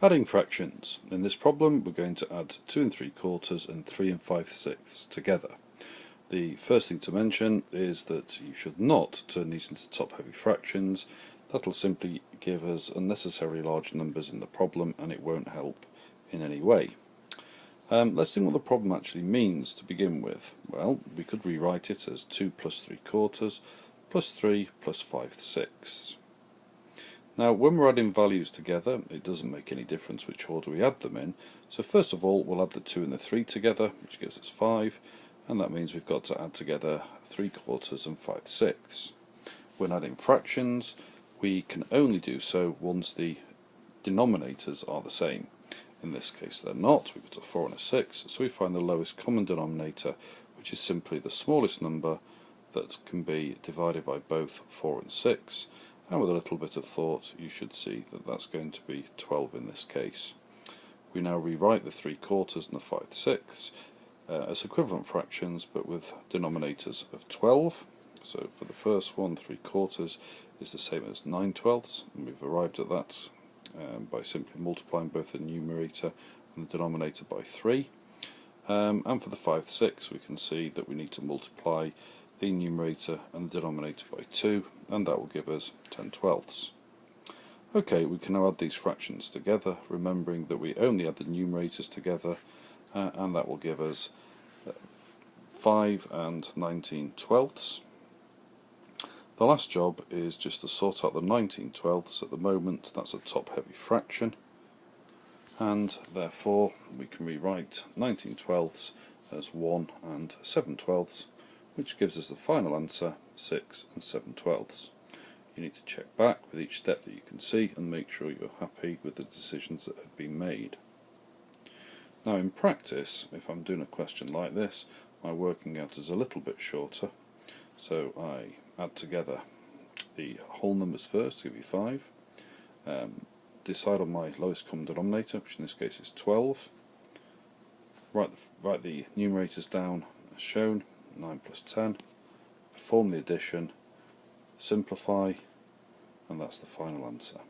Adding fractions. In this problem we're going to add 2 3/4 and 3 5/6 together. The first thing to mention is that you should not turn these into top-heavy fractions. That'll simply give us unnecessarily large numbers in the problem and it won't help in any way. Let's think what the problem actually means to begin with. Well, we could rewrite it as 2 plus 3/4 plus 3 plus 5/6. Now when we're adding values together it doesn't make any difference which order we add them in, so first of all we'll add the 2 and the 3 together, which gives us 5, and that means we've got to add together 3/4 and 5/6. When adding fractions we can only do so once the denominators are the same. In this case they're not, we've got a 4 and a 6, so we find the lowest common denominator, which is simply the smallest number that can be divided by both 4 and 6, and with a little bit of thought you should see that that's going to be 12 in this case. We now rewrite the 3/4 and the 5/6 as equivalent fractions but with denominators of 12. So for the first one, 3/4 is the same as 9/12, and we've arrived at that by simply multiplying both the numerator and the denominator by 3. And for the 5/6 we can see that we need to multiply the numerator and the denominator by 2, and that will give us 10/12. Okay, we can now add these fractions together, remembering that we only add the numerators together, and that will give us 5 and 19/12. The last job is just to sort out the 19/12. At the moment that's a top-heavy fraction, and therefore we can rewrite 19/12 as 1 and 7/12, which gives us the final answer, 6 and 7/12. You need to check back with each step that you can see and make sure you're happy with the decisions that have been made. Now in practice, if I'm doing a question like this, my working out is a little bit shorter, so I add together the whole numbers first to give you 5, decide on my lowest common denominator, which in this case is 12, write the numerators down as shown, 9 plus 10, perform the addition, simplify, and that's the final answer.